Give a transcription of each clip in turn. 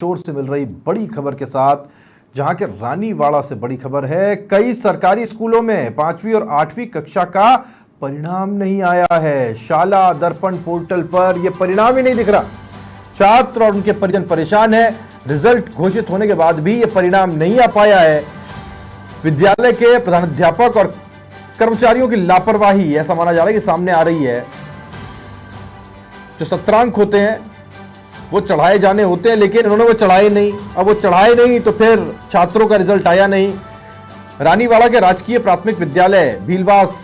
शोर से मिल रही बड़ी खबर के साथ, जहां के रानीवाड़ा से बड़ी खबर है। कई सरकारी स्कूलों में 5वीं और 8वीं कक्षा का परिणाम नहीं आया है। शाला दर्पण पोर्टल पर यह परिणाम ही नहीं दिख रहा। छात्र और उनके परिजन परेशान हैं। रिजल्ट घोषित होने के बाद भी यह परिणाम नहीं आ पाया है। विद्यालय के प्रधानाध्यापक और कर्मचारियों की लापरवाही ऐसा माना जा रहा है कि सामने आ रही है। जो सत्रांक होते हैं वो चढ़ाए जाने होते हैं, लेकिन उन्होंने वो चढ़ाए नहीं। अब वो चढ़ाए नहीं तो फिर छात्रों का रिजल्ट आया नहीं। रानीवाड़ा के राजकीय प्राथमिक विद्यालय भीलवास,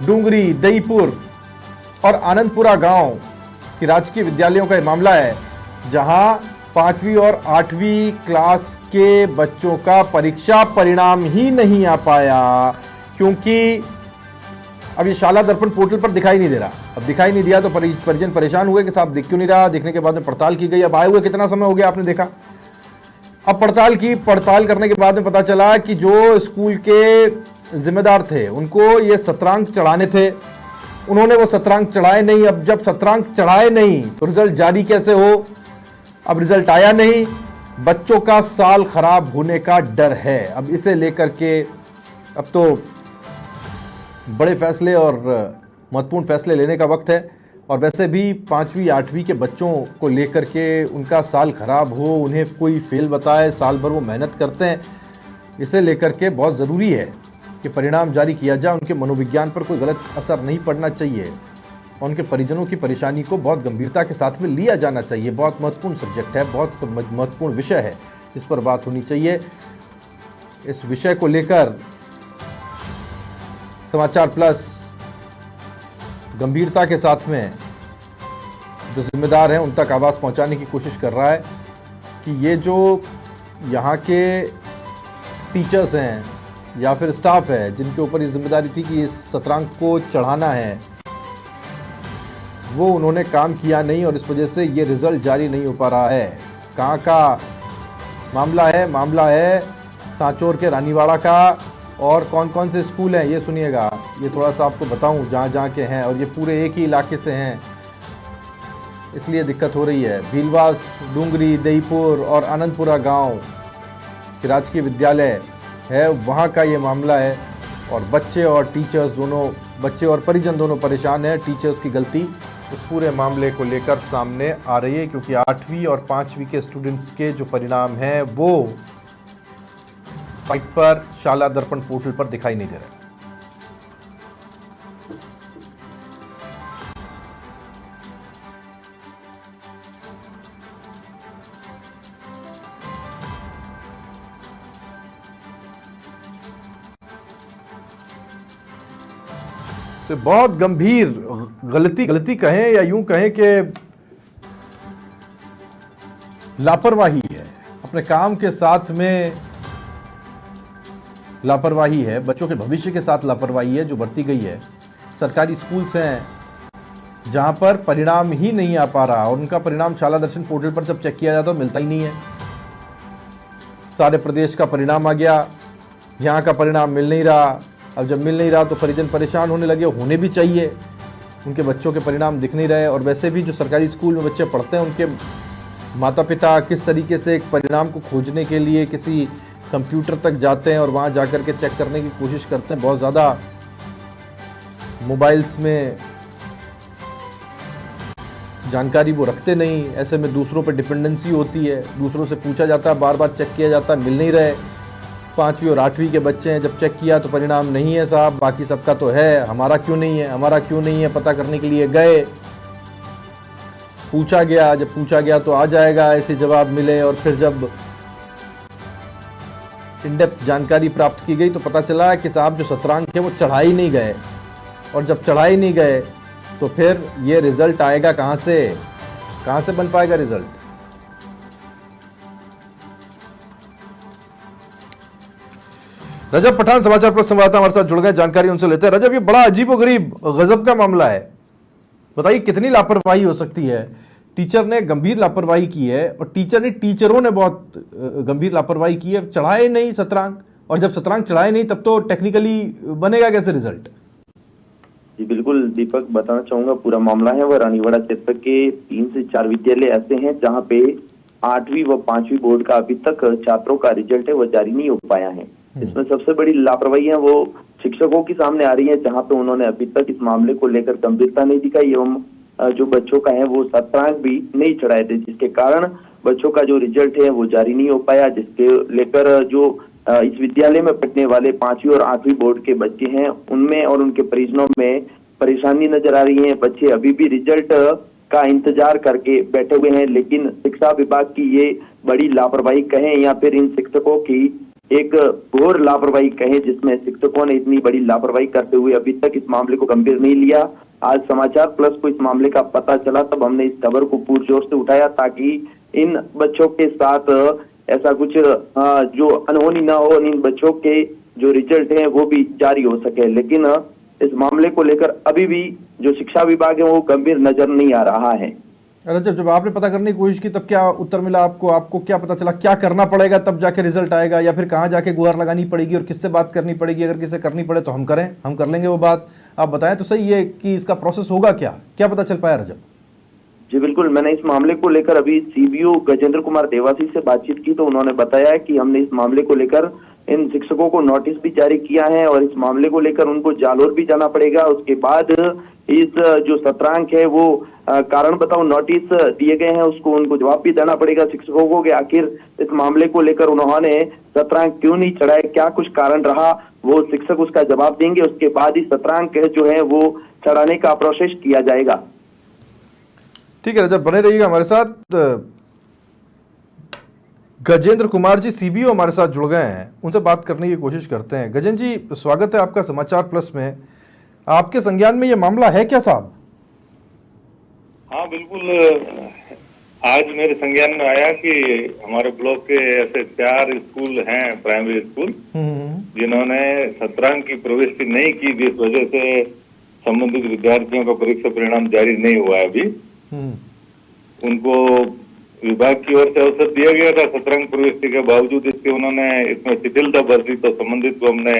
डूंगरी, दईपुर और आनंदपुरा गांव की राजकीय विद्यालयों का यह मामला है, जहां 5वीं और 8वीं क्लास के बच्चों का परीक्षा परिणाम ही नहीं आ पाया, क्योंकि अब ये शाला दर्पण पोर्टल पर दिखाई नहीं दे रहा। अब दिखाई नहीं दिया तो परिजन परेशान हुए कि साहब दिख क्यों नहीं रहा। देखने के बाद में पड़ताल की गई। अब आए हुए कितना समय हो गया आपने देखा। अब पड़ताल करने के बाद में पता चला कि जो स्कूल के जिम्मेदार थे उनको ये सत्रांक चढ़ाने थे, उन्होंने वो सत्रांक चढ़ाए नहीं। अब जब सत्रांक चढ़ाए नहीं तो रिजल्ट जारी कैसे हो। अब रिजल्ट आया नहीं, बच्चों का साल खराब होने का डर है। अब इसे लेकर के अब तो बड़े फैसले और महत्वपूर्ण फैसले लेने का वक्त है। और वैसे भी 5वीं 8वीं के बच्चों को लेकर के उनका साल खराब हो, उन्हें कोई फेल बताए, साल भर वो मेहनत करते हैं, इसे लेकर के बहुत ज़रूरी है कि परिणाम जारी किया जाए। उनके मनोविज्ञान पर कोई गलत असर नहीं पड़ना चाहिए और उनके परिजनों की परेशानी को बहुत गंभीरता के साथ में लिया जाना चाहिए। बहुत महत्वपूर्ण सब्जेक्ट है, बहुत महत्वपूर्ण विषय है, जिस पर बात होनी चाहिए। इस विषय को लेकर समाचार प्लस गंभीरता के साथ में जो जिम्मेदार हैं उन तक आवाज़ पहुंचाने की कोशिश कर रहा है कि ये जो यहाँ के टीचर्स हैं या फिर स्टाफ है, जिनके ऊपर ये जिम्मेदारी थी कि इस सत्रांक को चढ़ाना है, वो उन्होंने काम किया नहीं और इस वजह से ये रिज़ल्ट जारी नहीं हो पा रहा है। कहाँ का मामला है सांचौर के रानीवाड़ा का। और कौन कौन से स्कूल हैं ये सुनिएगा, ये थोड़ा सा आपको बताऊं जहाँ के हैं, और ये पूरे एक ही इलाके से हैं, इसलिए दिक्कत हो रही है। भीलवास, डूंगरी, दईपुर और आनंदपुरा गांव के राजकीय विद्यालय है, वहाँ का ये मामला है। और बच्चे और टीचर्स दोनों, बच्चे और परिजन दोनों परेशान हैं। टीचर्स की गलती उस पूरे मामले को लेकर सामने आ रही है, क्योंकि 8वीं और 5वीं के स्टूडेंट्स के जो परिणाम हैं वो साइट पर शाला दर्पण पोर्टल पर दिखाई नहीं दे रहे। तो बहुत गंभीर गलती कहें या यूं कहें कि लापरवाही है, अपने काम के साथ में लापरवाही है, बच्चों के भविष्य के साथ लापरवाही है जो बरती गई है। सरकारी स्कूल्स हैं जहां पर परिणाम ही नहीं आ पा रहा और उनका परिणाम शाला दर्शन पोर्टल पर जब चेक किया जाता तो मिलता ही नहीं है। सारे प्रदेश का परिणाम आ गया, यहाँ का परिणाम मिल नहीं रहा। अब जब मिल नहीं रहा तो परिजन परेशान होने लगे, होने भी चाहिए। उनके बच्चों के परिणाम दिख नहीं रहे। और वैसे भी जो सरकारी स्कूल में बच्चे पढ़ते हैं, उनके माता पिता किस तरीके से एक परिणाम को खोजने के लिए किसी कंप्यूटर तक जाते हैं और वहाँ जाकर के चेक करने की कोशिश करते हैं। बहुत ज़्यादा मोबाइल्स में जानकारी वो रखते नहीं, ऐसे में दूसरों पर डिपेंडेंसी होती है, दूसरों से पूछा जाता है, बार बार चेक किया जाता है, मिल नहीं रहे। 5वीं और 8वीं के बच्चे हैं, जब चेक किया तो परिणाम नहीं है साहब, बाकी सबका तो है, हमारा क्यों नहीं है, पता करने के लिए गए, पूछा गया, जब पूछा गया तो आ जाएगा, ऐसे जवाब मिले। और फिर जब इन-डेप्थ जानकारी प्राप्त की गई तो पता चला कि साहब जो सत्रांक है वो चढ़ाई नहीं गए। और जब चढ़ाई नहीं गए तो फिर ये रिजल्ट आएगा कहाँ से बन पाएगा रिजल्ट। रजब पठान समाचार प्लस संवाददाता हमारे साथ जुड़ गए, जानकारी उनसे लेते हैं। रजब, ये बड़ा अजीबोगरीब गजब का मामला है, बताइए कितनी लापरवाही हो सकती है। टीचर ने गंभीर लापरवाही की है और टीचरों ने बहुत गंभीर लापरवाही की है। चढ़ाए नहीं सत्रांक, और जब सत्रांक चढ़ाए नहीं तब तो टेक्निकली बनेगा कैसे रिजल्ट। जी बिल्कुल दीपक, बताना चाहूंगा पूरा मामला है वह रानीवाड़ा क्षेत्र के 3 से 4 विद्यालय ऐसे हैं जहां पे 8वीं व 5वीं बोर्ड का अभी तक छात्रों का रिजल्ट है वो जारी नहीं हो पाया है। इसमें सबसे बड़ी लापरवाही है वो शिक्षकों की सामने आ रही है, जहां पे उन्होंने अभी तक इस मामले को लेकर गंभीरता नहीं दिखाई एवं जो बच्चों का है वो सत्रांक भी नहीं चढ़ाए थे, जिसके कारण बच्चों का जो रिजल्ट है वो जारी नहीं हो पाया, जिसके लेकर जो इस विद्यालय में पढ़ने वाले 5वीं और 8वीं बोर्ड के बच्चे हैं उनमें और उनके परिजनों में परेशानी नजर आ रही है। बच्चे अभी भी रिजल्ट का इंतजार करके बैठे हुए हैं, लेकिन शिक्षा विभाग की ये बड़ी लापरवाही कहें या फिर इन शिक्षकों की एक घोर लापरवाही कहें, जिसमें शिक्षकों ने इतनी बड़ी लापरवाही करते हुए अभी तक इस मामले को गंभीर नहीं लिया। आज समाचार प्लस को इस मामले का पता चला तब हमने इस खबर को पुरजोर से उठाया ताकि इन बच्चों के साथ ऐसा कुछ जो अनहोनी ना हो, इन बच्चों के जो रिजल्ट है वो भी जारी हो सके। लेकिन इस मामले को लेकर अभी भी जो शिक्षा विभाग है वो गंभीर नजर नहीं आ रहा है। रजब, जब आपने पता करने की कोशिश की तब क्या उत्तर मिला आपको? आपको क्या पता चला, क्या करना पड़ेगा तब जाके रिजल्ट आएगा, या फिर कहाँ जाके गुहार लगानी पड़ेगी और किससे बात करनी पड़ेगी? अगर किससे करनी पड़े तो हम करें, हम कर लेंगे वो बात। आप बताएं तो सही है कि इसका प्रोसेस होगा क्या, क्या पता चल पाया रजब? जी बिल्कुल, मैंने इस मामले को लेकर अभी सीबीओ गजेंद्र कुमार देवासी से बातचीत की तो उन्होंने बताया कि हमने इस मामले को लेकर इन शिक्षकों को नोटिस भी जारी किया है और इस मामले को लेकर उनको जालोर भी जाना पड़ेगा। उसके बाद इस जो सत्रांक है वो कारण बताओ नोटिस दिए गए हैं उसको उनको जवाब भी देना पड़ेगा शिक्षकों को कि आखिर इस मामले को लेकर उन्होंने सत्रांक क्यों नहीं चढ़ाए, क्या कुछ कारण रहा, वो शिक्षक उसका जवाब देंगे। उसके बाद ही सत्रांक जो है वो चढ़ाने का प्रोसेस किया जाएगा। ठीक है रजब, बने रहिएगा हमारे साथ। गजेंद्र कुमार जी सीबीओ हमारे साथ जुड़ गए हैं, उनसे बात करने की कोशिश करते हैं। गजेंद्र जी, स्वागत है आपका समाचार प्लस में। आपके संज्ञान में ये मामला है क्या साहब? हाँ बिल्कुल, आज मेरे संज्ञान में आया कि हमारे ब्लॉक के ऐसे 4 स्कूल हैं, प्राइमरी स्कूल, जिन्होंने सत्रांक की प्रविष्टि नहीं की, जिस वजह से संबंधित विद्यार्थियों का परीक्षा परिणाम जारी नहीं हुआ है अभी। उनको विभाग की ओर से अवसर दिया गया था सत्रांक प्रविष्टि के बावजूद इसके उन्होंने इसमें शिथिलता बरती, तो संबंधित को हमने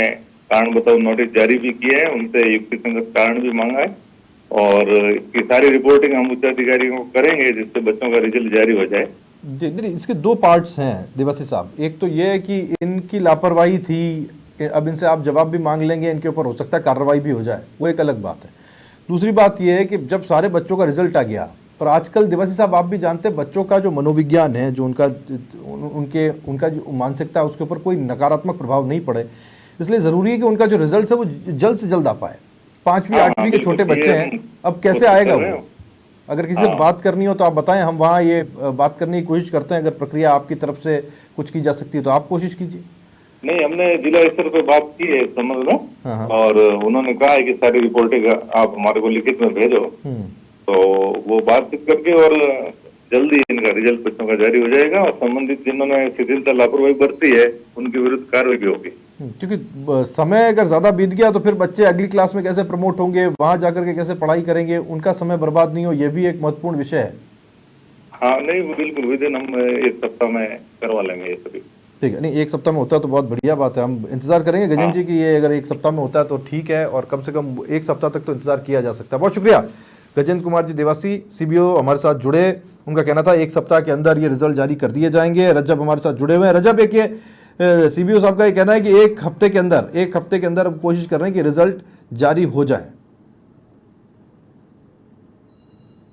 कारण बताओ नोटिस जारी भी किए हैं, उनसे युक्ति संगत कारण भी मांगा है और इसकी सारी रिपोर्टिंग हम उच्च अधिकारियों को करेंगे जिससे बच्चों का रिजल्ट जारी हो जाए। जी नहीं, इसके 2 पार्ट्स हैं देवासी साहब। एक तो ये है कि इनकी लापरवाही थी, अब इनसे आप जवाब भी मांग लेंगे, इनके ऊपर हो सकता है कार्रवाई भी हो जाए, वो एक अलग बात है। दूसरी बात यह है कि जब सारे बच्चों का रिजल्ट आ गया, और आजकल देवासी साहब आप भी जानते हैं बच्चों का जो मनोविज्ञान है, जो उनका जो मानसिकता है उसके ऊपर कोई नकारात्मक प्रभाव नहीं पड़े, इसलिए ज़रूरी है कि उनका जो रिजल्ट है वो जल्द से जल्द आ पाए। 5वीं 8वीं के छोटे बच्चे हैं, अब कैसे आएगा वो? अगर किसी से बात करनी हो तो आप बताएं, हम वहाँ ये बात करने की कोशिश करते हैं। अगर प्रक्रिया आपकी तरफ से कुछ की जा सकती है तो आप कोशिश कीजिए। नहीं, हमने जिला स्तर पे बात की है संबंध में और उन्होंने कहा है कि सारी रिपोर्टिंग आप हमारे को लिखित में भेजो, तो वो बातचीत करके और जल्दी इनका रिजल्ट बच्चों का जारी हो जाएगा और संबंधित जिन्होंने शिथिलता लापरवाही बरती है उनके विरुद्ध कार्रवाई भी होगी। क्योंकि समय अगर ज्यादा बीत गया तो फिर बच्चे अगली क्लास में कैसे प्रमोट होंगे, वहां जाकर के कैसे पढ़ाई करेंगे, उनका समय बर्बाद नहीं हो, ये भी एक महत्वपूर्ण विषय है। हाँ नहीं, बिल्कुल विदिन हम 1 सप्ताह में करवा लेंगे ये सभी। ठीक है, नहीं 1 सप्ताह में होता है तो बहुत बढ़िया बात है, हम इंतजार करेंगे गजेंद्र जी की ये अगर 1 सप्ताह में होता है तो ठीक है, और कम से कम 1 सप्ताह तक तो इंतजार किया जा सकता है। बहुत शुक्रिया गजेंद्र कुमार जी देवासी सीबीओ हमारे साथ जुड़े। उनका कहना था 1 सप्ताह के अंदर ये रिजल्ट जारी कर दिए जाएंगे। रजब हमारे साथ जुड़े हुए हैं। रजब, एक ये सीबीओ साहब का ये कहना है कि 1 हफ्ते के अंदर अब कोशिश कर रहे हैं कि रिजल्ट जारी हो जाए।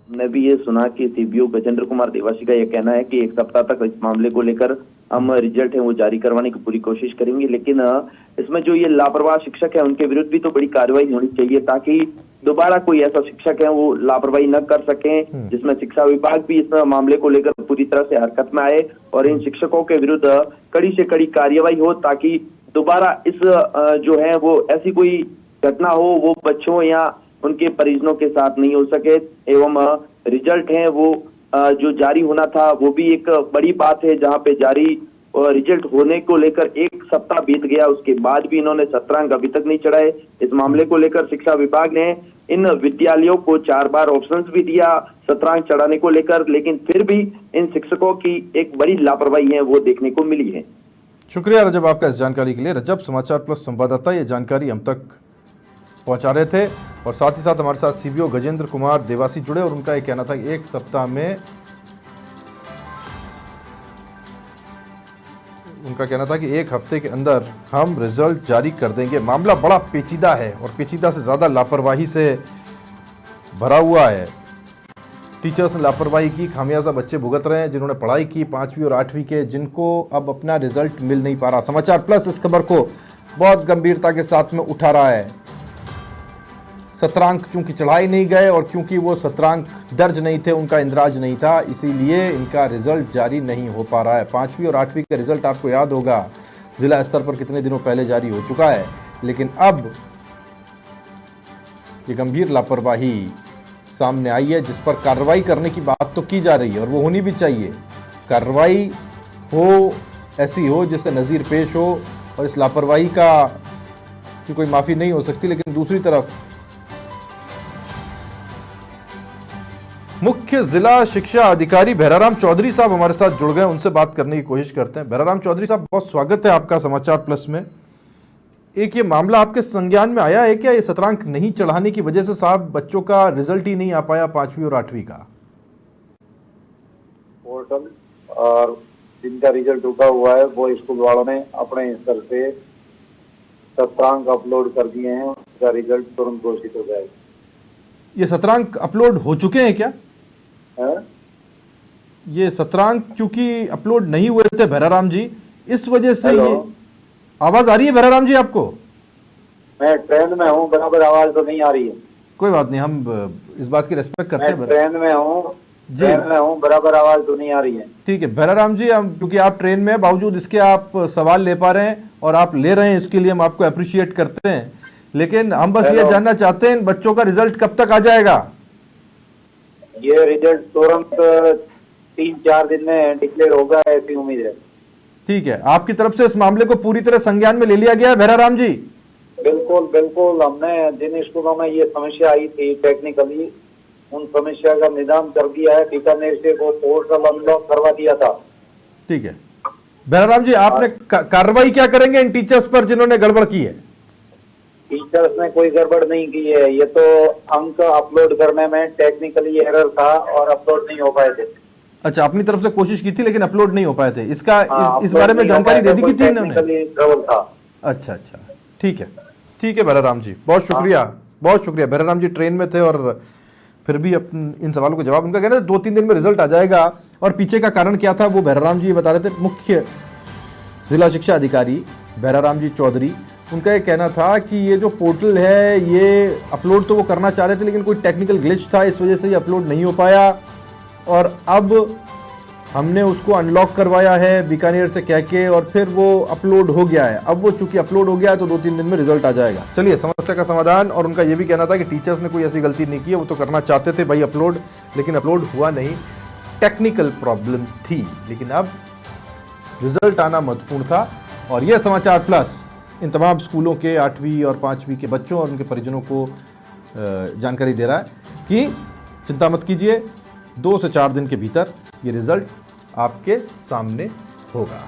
मैं भी ये सुना कि सीबीओ गजेंद्र कुमार देवासी का यह कहना है कि 1 सप्ताह तक इस मामले को लेकर हम रिजल्ट है वो जारी करवाने की पूरी कोशिश करेंगे, लेकिन इसमें जो ये लापरवाह शिक्षक है उनके विरुद्ध भी तो बड़ी कार्रवाई होनी चाहिए ताकि दोबारा कोई ऐसा शिक्षक है वो लापरवाही न कर सके, जिसमें शिक्षा विभाग भी इस मामले को लेकर पूरी तरह से हरकत में आए और इन शिक्षकों के विरुद्ध कड़ी से कड़ी कार्रवाई हो ताकि दोबारा इस जो है वो ऐसी कोई घटना हो वो बच्चों या उनके परिजनों के साथ नहीं हो सके। एवं रिजल्ट है वो जो जारी होना था वो भी एक बड़ी बात है, जहां पे जारी रिजल्ट होने को लेकर 1 सप्ताह बीत गया, उसके बाद भी इन्होंने सत्रांक अभी तक नहीं चढ़ाए। इस मामले को लेकर शिक्षा विभाग ने इन विद्यालयों को 4 बार ऑप्शंस भी दिया सत्रांक चढ़ाने को लेकर, लेकिन फिर भी इन शिक्षकों की एक बड़ी लापरवाही है वो देखने को मिली है। शुक्रिया रजब आपका इस जानकारी के लिए। रजब समाचार प्लस संवाददाता ये जानकारी हम तक पहुंचा रहे थे। और साथ ही साथ हमारे साथ सीबीओ गजेंद्र कुमार देवासी जुड़े और उनका ये कहना था कि एक सप्ताह में उनका कहना था कि एक हफ्ते के अंदर हम रिजल्ट जारी कर देंगे। मामला बड़ा पेचीदा है और पेचीदा से ज़्यादा लापरवाही से भरा हुआ है। टीचर्स ने लापरवाही की, खामियाजा बच्चे भुगत रहे हैं जिन्होंने पढ़ाई की 5वीं और 8वीं के, जिनको अब अपना रिजल्ट मिल नहीं पा रहा। समाचार प्लस इस खबर को बहुत गंभीरता के साथ में उठा रहा है। सत्रांक चूंकि चढ़ाए नहीं गए और क्योंकि वो सत्रांक दर्ज नहीं थे, उनका इंदराज नहीं था, इसीलिए इनका रिजल्ट जारी नहीं हो पा रहा है। 5वीं और 8वीं का रिजल्ट आपको याद होगा जिला स्तर पर कितने दिनों पहले जारी हो चुका है, लेकिन अब ये गंभीर लापरवाही सामने आई है जिस पर कार्रवाई करने की बात तो की जा रही है और वो होनी भी चाहिए। कार्रवाई हो, ऐसी हो जिससे नज़ीर पेश हो और इस लापरवाही का की कोई माफ़ी नहीं हो सकती। लेकिन दूसरी तरफ मुख्य जिला शिक्षा अधिकारी भैराराम चौधरी साहब हमारे साथ जुड़ गए, उनसे बात करने की कोशिश करते हैं। भैराराम चौधरी साहब, बहुत स्वागत है आपका समाचार प्लस में। एक ये मामला आपके संज्ञान में आया है क्या, ये सत्रांक नहीं चढ़ाने की वजह से साहब बच्चों का रिजल्ट ही नहीं आ पाया 5वीं और 8वीं का? पोर्टल और जिनका रिजल्ट रुका हुआ है वो स्कूल वालों ने अपने स्तर से सत्रांक अपलोड कर दिए हैं, उसका रिजल्ट तुरंत घोषित हो जाएगा। ये सत्रांक अपलोड हो चुके हैं क्या? ये सत्रांक क्योंकि अपलोड नहीं हुए थे भैराराम जी, इस वजह से ये आवाज आ रही है भैराराम जी आपको? मैं ट्रेन में हूँ, बराबर आवाज तो नहीं आ रही है। कोई बात नहीं, हम इस बात की रेस्पेक्ट करते हैं। ट्रेन में हूँ, बराबर आवाज तो नहीं आ रही है। ठीक है भैराराम जी, हम क्योंकि आप ट्रेन में बावजूद इसके आप सवाल ले पा रहे हैं और आप ले रहे हैं, इसके लिए हम आपको अप्रिशिएट करते हैं। लेकिन हम बस ये जानना चाहते हैं बच्चों का रिजल्ट कब तक आ जाएगा? ये रिजल्ट तुरंत 3-4 दिन में डिक्लेयर होगा, ऐसी उम्मीद है। ठीक है, आपकी तरफ से इस मामले को पूरी तरह संज्ञान में ले लिया गया है भैराराम जी? बिल्कुल बिल्कुल, हमने जिन स्कूलों में ये समस्या आई थी टेक्निकली, उन समस्या का निदान कर दिया है। बीकानेर से वो पोर्टल अनलॉक करवा दिया था। ठीक है भैराराम जी, आपने कार्रवाई क्या करेंगे इन टीचर्स पर जिन्होंने गड़बड़ की है? टीचर्स ने कोई गड़बड़ नहीं की है, ये तो अंक अपलोड करने में टेक्निकली एरर था और अपलोड नहीं हो पाए थे। अच्छा, अपनी तरफ से कोशिश की थी लेकिन अपलोड नहीं हो पाए थे, इसका इस बारे में जानकारी दे दी की थी इन्होंने? अच्छा, ठीक है भैराराम जी, बहुत शुक्रिया भैराराम जी। ट्रेन में थे और फिर भी इन सवालों को जवाब, उनका कहना था 2-3 दिन में रिजल्ट आ जाएगा। और पीछे का कारण क्या था वो भैराराम जी बता रहे थे। मुख्य जिला शिक्षा अधिकारी भैराराम जी चौधरी, उनका ये कहना था कि ये जो पोर्टल है ये अपलोड तो वो करना चाह रहे थे लेकिन कोई टेक्निकल ग्लिच था, इस वजह से ये अपलोड नहीं हो पाया और अब हमने उसको अनलॉक करवाया है बीकानेर से कह के और फिर वो अपलोड हो गया है। अब वो चूंकि अपलोड हो गया है तो 2-3 दिन में रिजल्ट आ जाएगा। चलिए, समस्या का समाधान। और उनका ये भी कहना था कि टीचर्स ने कोई ऐसी गलती नहीं की है, वो तो करना चाहते थे भाई अपलोड, लेकिन अपलोड हुआ नहीं, टेक्निकल प्रॉब्लम थी। लेकिन अब रिजल्ट आना महत्वपूर्ण था। और यह समाचार प्लस इन तमाम स्कूलों के 8वीं और 5वीं के बच्चों और उनके परिजनों को जानकारी दे रहा है कि चिंता मत कीजिए, 2 से 4 दिन के भीतर ये रिजल्ट आपके सामने होगा।